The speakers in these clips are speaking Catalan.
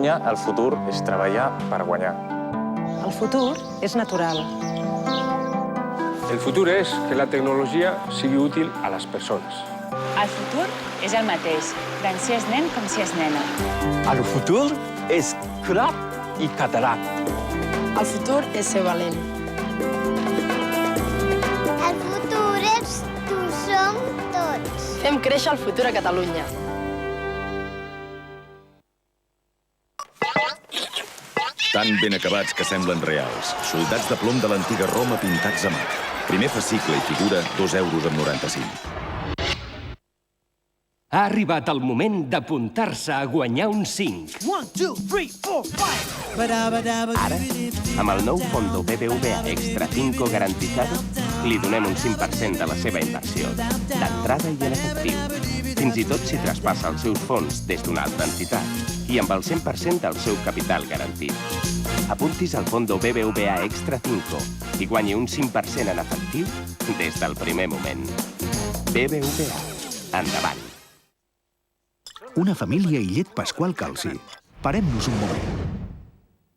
Catalunya el futur és treballar per guanyar. El futur és natural. El futur és que la tecnologia sigui útil a les persones. El futur és el mateix, tant si és nen com si és nena. El futur és crap i català. El futur és ser valent. El futur és tu, som tots. Fem créixer el futur a Catalunya. Tan ben acabats que semblen reals. Soldats de plom de l'antiga Roma pintats a mà. Primer fascicle i figura, 2,95 €. Ha arribat el moment d'apuntar-se a guanyar un 5. 1, 2, 3, 4, 5. Ara, amb el nou Fondo BBVA Extra 5 garantizado, li donem un 5% de la seva inversió, d'entrada i en efectiu. Fins i tot si traspassa els seus fons des d'una altra entitat i amb el 100% del seu capital garantit. Apuntis al Fondo BBVA Extra 5 i guanyi un 5% en efectiu des del primer moment. BBVA. Endavant. Una família i llet Pasqual Calci. Parem-nos un moment.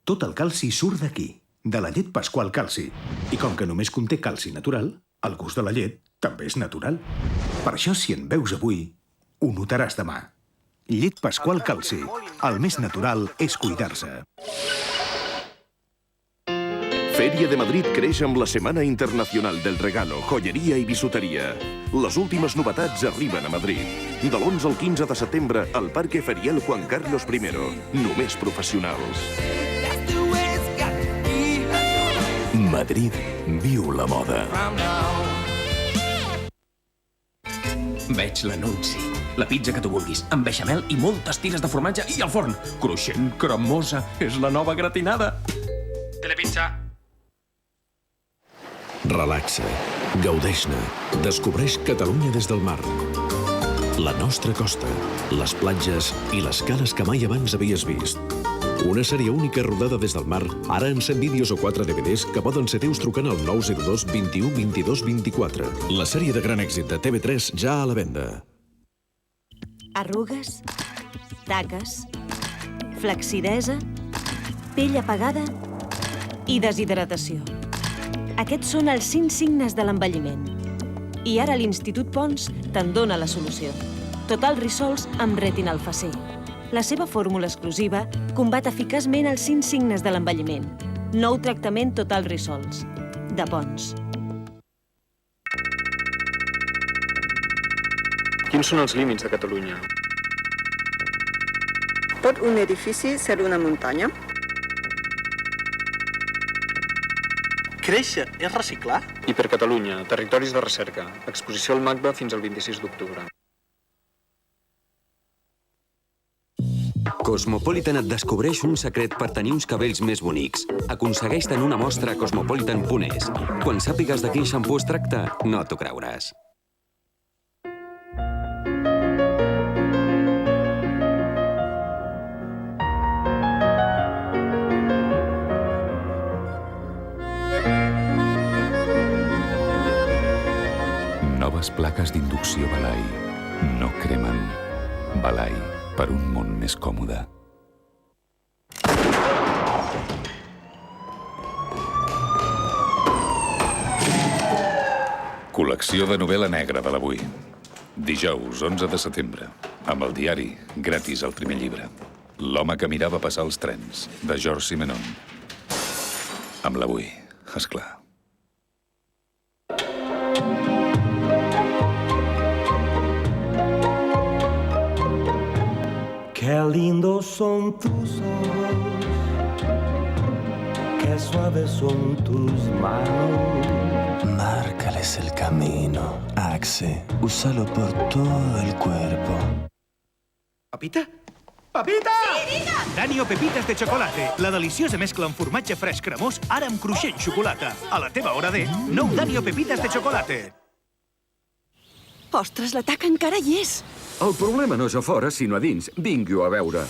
Tot el calci surt d'aquí, de la llet Pasqual Calci. I com que només conté calci natural, el gust de la llet també és natural. Per això, si en beus avui, ho notaràs demà. Llet Pasqual Calci. El més natural és cuidar-se. Feria de Madrid creix amb la Setmana Internacional del Regalo, Joieria i Bisuteria. Les últimes novetats arriben a Madrid. De l'11 al 15 de setembre al Parque Ferial Juan Carlos I. Només professionals. Madrid viu la moda. Veig l'anunci. La pizza que tu vulguis, amb beixamel i moltes tires de formatge i al forn. Cruixent, cremosa, és la nova gratinada. Telepizza. Relaxa, gaudeix-ne, descobreix Catalunya des del mar. La nostra costa, les platges i les cales que mai abans havies vist. Una sèrie única rodada des del mar, ara en 100 vídeos o 4 DVDs que poden ser teus trucant al 902 21 22 24. La sèrie de gran èxit de TV3 ja a la venda. Arrugues, taques, flaccidesa, pell apagada i deshidratació. Aquests són els 5 signes de l'envelliment. I ara l'Institut Pons te'n dona la solució. Total Resolts amb Retinal Facé. La seva fórmula exclusiva combat eficaçment els 5 signes de l'envelliment. Nou tractament Total Resolts. De Pons. Quins són els límits de Catalunya? Pot un edifici ser una muntanya? Créixer és reciclar? I per Catalunya, territoris de recerca. Exposició al MACBA fins al 26 d'octubre. Cosmopolitan et descobreix un secret per tenir uns cabells més bonics. Aconsegueix-te'n una mostra a cosmopolitan.es. Quan sàpigues de quin xampú es tracta, no t'ho creuràs. Noves plaques d'inducció Balai. No cremen. Balai, per un món més còmode. Col·lecció de novel·la negra de l'Avui. Dijous, 11 de setembre. Amb el diari, gratis al primer llibre. L'home que mirava passar els trens, de George Simenon. Amb l'Avui, esclar. Qué lindos son tus ojos, qué suaves son tus manos. Márcales el camino, Axe. Úsalo por todo el cuerpo. Papita? Papita! Sí, digue'm! Dani o Pepites de xocolate. La deliciosa mescla amb formatge fresc cremós, ara amb cruixent xocolata. A la teva hora de nou Dani o Pepites de xocolate. Ostres, la taca encara hi és. El problema no és a fora, sinó a dins. Vingui-ho a veure.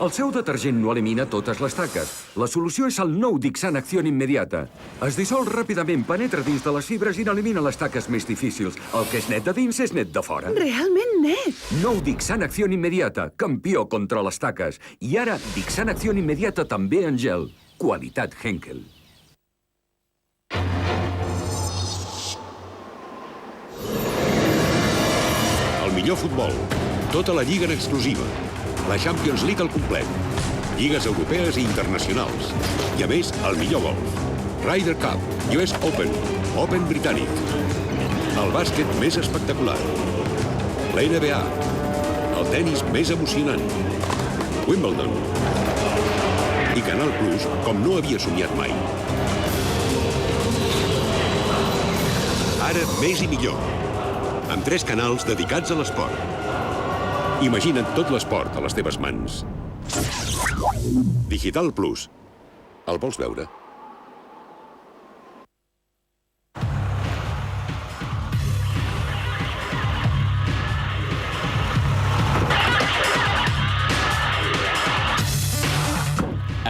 El seu detergent no elimina totes les taques. La solució és el nou Dixan Acción Immediata. Es dissol ràpidament, penetra dins de les fibres i n'elimina les taques més difícils. El que és net de dins és net de fora. Realment net! Nou Dixan Acción Immediata, campió contra les taques. I ara, Dixan Acción Immediata també en gel. Qualitat Henkel. El millor futbol. Tota la lliga en exclusiva. La Champions League al complet. Lligues europees i internacionals. I a més, el millor golf. Ryder Cup, US Open, Open britànic. El bàsquet més espectacular. La NBA. El tennis més emocionant. Wimbledon. I Canal Plus, com no havia somiat mai. Ara més i millor. Amb 3 canals dedicats a l'esport. Imagina't tot l'esport a les teves mans. Digital Plus. El vols veure?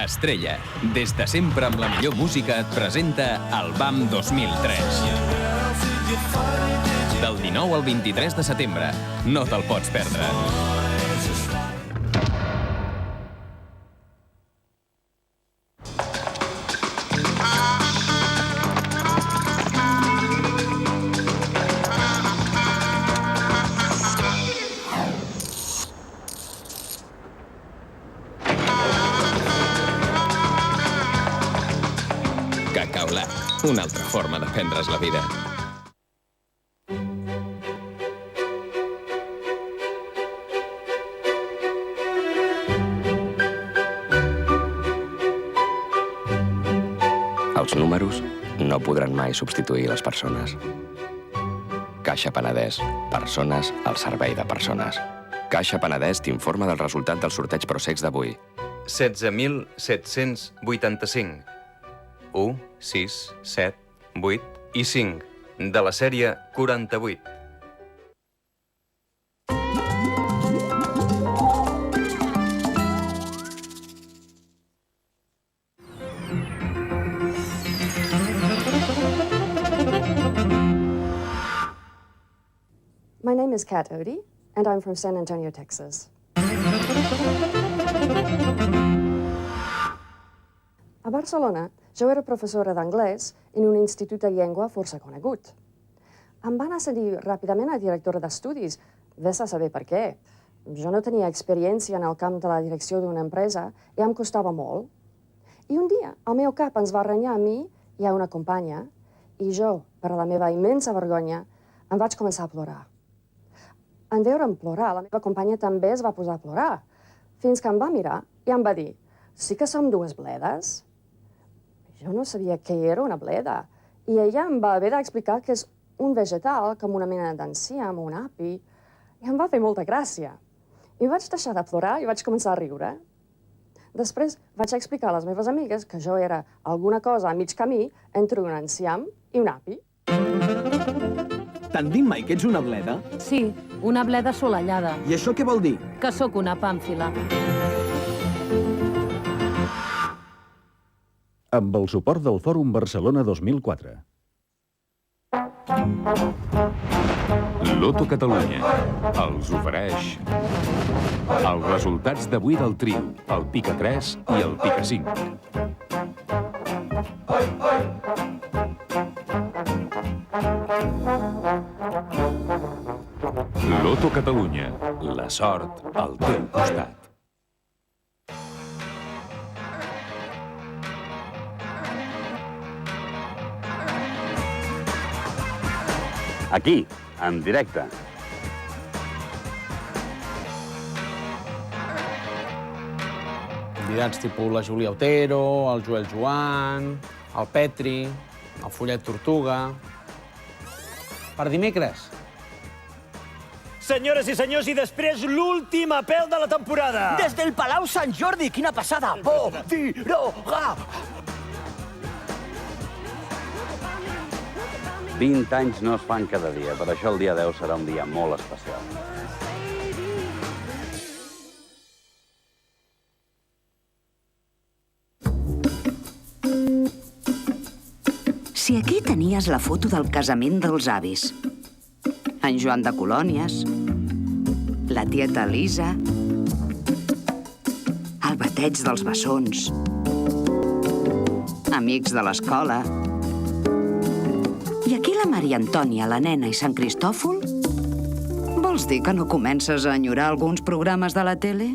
Estrella, des de sempre amb la millor música, et presenta el BAM 2003. Del 19 al 23 de setembre. No te'l pots perdre. Cacaolat, una altra forma de prendre's la vida. Els números no podran mai substituir les persones. Caixa Penedès. Persones al servei de persones. Caixa Penedès t'informa del resultat del sorteig Prosex d'avui. 16.785. 1, 6, 7, 8 i 5. De la sèrie 48. My name is Kat Odie, and I'm from San Antonio, Texas. A Barcelona, jo era professora d'anglès en un institut de llengua força conegut. Em van ascendir ràpidament a directora d'estudis, vés a saber per què. Jo no tenia experiència en el camp de la direcció d'una empresa i em costava molt. I un dia, el meu cap ens va renyar a mi i a una companya, i jo, per a la meva immensa vergonya, em vaig començar a plorar. En veure'm plorar, la meva companya també es va posar a plorar, fins que em va mirar i em va dir: «Sí que som dues bledes?» Jo no sabia què era una bleda, i ella em va haver d'explicar que és un vegetal com una mena d'enciam o un api, i em va fer molta gràcia. I vaig deixar de plorar i vaig començar a riure. Després vaig explicar a les meves amigues que jo era alguna cosa a mig camí entre un enciam i un api. T'han dit mai que ets una bleda? Sí, una bleda assolellada. I això què vol dir? Que sóc una pàmfila. Amb el suport del Fòrum Barcelona 2004. Loto Catalunya els ofereix els resultats d'avui del trio, el Pica 3 i el Pica 5. Loto Catalunya, la sort al teu costat. Aquí, en directe. Candidats tipus la Júlia Otero, el Joel Joan, el Petri, el Follet Tortuga... Per dimecres. Senyores i senyors, i després l'últim apel de la temporada. Des del Palau Sant Jordi, quina passada! Bodiroga! 20 anys no es fan cada dia, per això el dia 10 serà un dia molt especial. tenies la foto del casament dels avis. En Joan de Colònies, la tieta Elisa, el bateig dels bessons, amics de l'escola. I aquí la Maria Antònia, la nena i Sant Cristòfol? Vols dir que no comences a enyorar alguns programes de la tele?